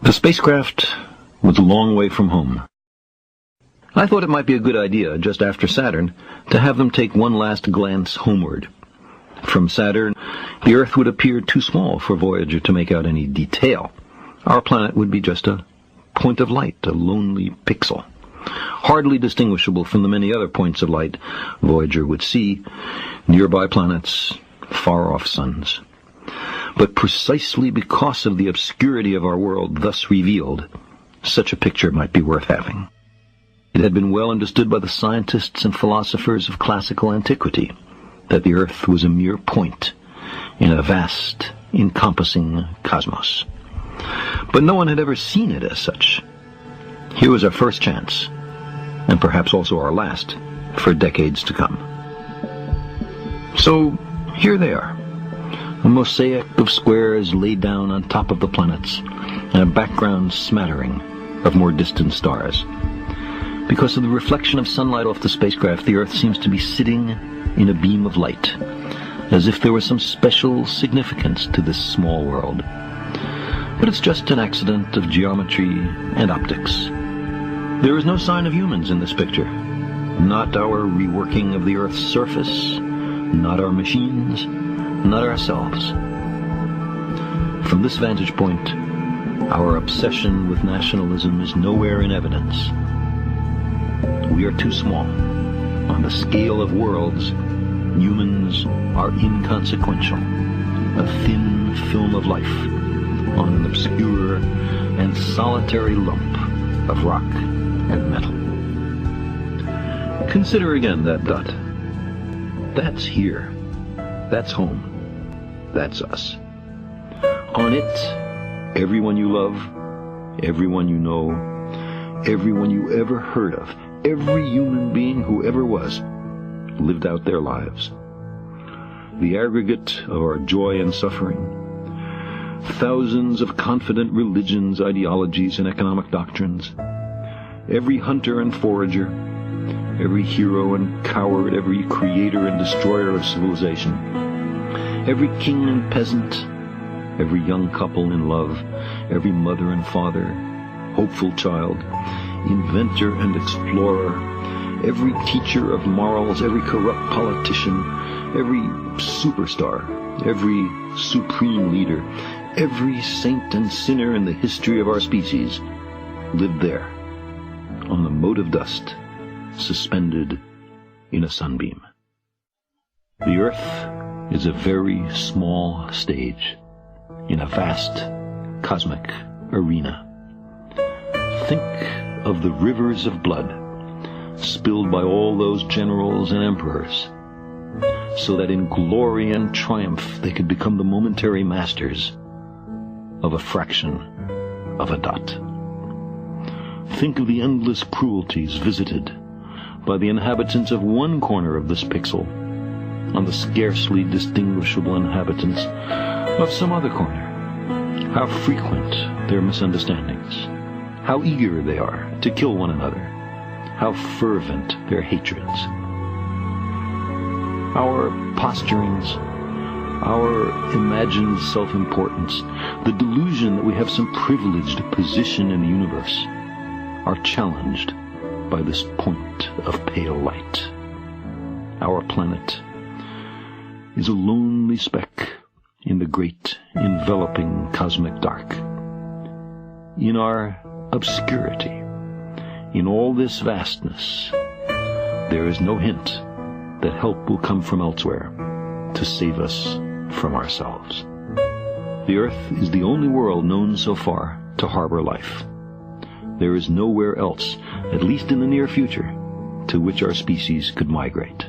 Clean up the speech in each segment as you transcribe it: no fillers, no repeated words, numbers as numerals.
The spacecraft was a long way from home. I thought it might be a good idea, just after Saturn, to have them take one last glance homeward. From Saturn, the Earth would appear too small for Voyager to make out any detail. Our planet would be just a point of light, a lonely pixel, hardly distinguishable from the many other points of light Voyager would see, nearby planets, far-off suns. But precisely because of the obscurity of our world thus revealed, such a picture might be worth having. It had been well understood by the scientists and philosophers of classical antiquity that the Earth was a mere point in a vast, encompassing cosmos. But no one had ever seen it as such. Here was our first chance, and perhaps also our last, for decades to come. So, here they are. A mosaic of squares laid down on top of the planets, and a background smattering of more distant stars. Because of the reflection of sunlight off the spacecraft, the Earth seems to be sitting in a beam of light, as if there was some special significance to this small world. But it's just an accident of geometry and optics. There is no sign of humans in this picture. Not our reworking of the Earth's surface, not our machines, not ourselves. From this vantage point, our obsession with nationalism is nowhere in evidence. We are too small. On the scale of worlds, humans are inconsequential, a thin film of life on an obscure and solitary lump of rock and metal. Consider again that dot. That's here. That's home. That's us. On it, everyone you love, everyone you know, everyone you ever heard of, every human being who ever was, lived out their lives. The aggregate of our joy and suffering, thousands of confident religions, ideologies, and economic doctrines, every hunter and forager, every hero and coward, every creator and destroyer of civilization, every king and peasant, every young couple in love, every mother and father, hopeful child, inventor and explorer, every teacher of morals, every corrupt politician, every superstar, every supreme leader, every saint and sinner in the history of our species lived there, on the mote of dust, suspended in a sunbeam. The Earth is a very small stage in a vast cosmic arena. Think of the rivers of blood spilled by all those generals and emperors, so that in glory and triumph they could become the momentary masters of a fraction of a dot. Think of the endless cruelties visited by the inhabitants of one corner of this pixel on the scarcely distinguishable inhabitants of some other corner. How frequent their misunderstandings, how eager they are to kill one another, how fervent their hatreds. Our posturings, our imagined self-importance, the delusion that we have some privileged position in the universe, are challenged by this point of pale light. Our planet is a lonely speck in the great enveloping cosmic dark. In our obscurity, in all this vastness, there is no hint that help will come from elsewhere to save us from ourselves. The Earth is the only world known so far to harbor life. There is nowhere else, at least in the near future, to which our species could migrate.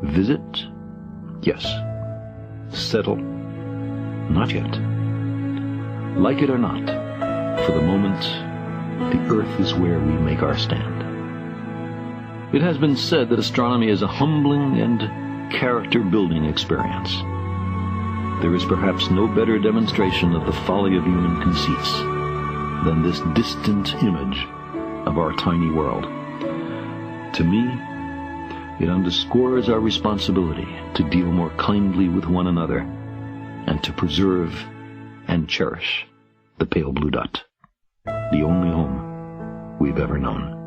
Visit? Yes. Settle? Not yet. Like it or not, for the moment, the Earth is where we make our stand. It has been said that astronomy is a humbling and character-building experience. There is perhaps no better demonstration of the folly of human conceits than this distant image of our tiny world. To me, it underscores our responsibility to deal more kindly with one another and to preserve and cherish the pale blue dot. the only home we've ever known.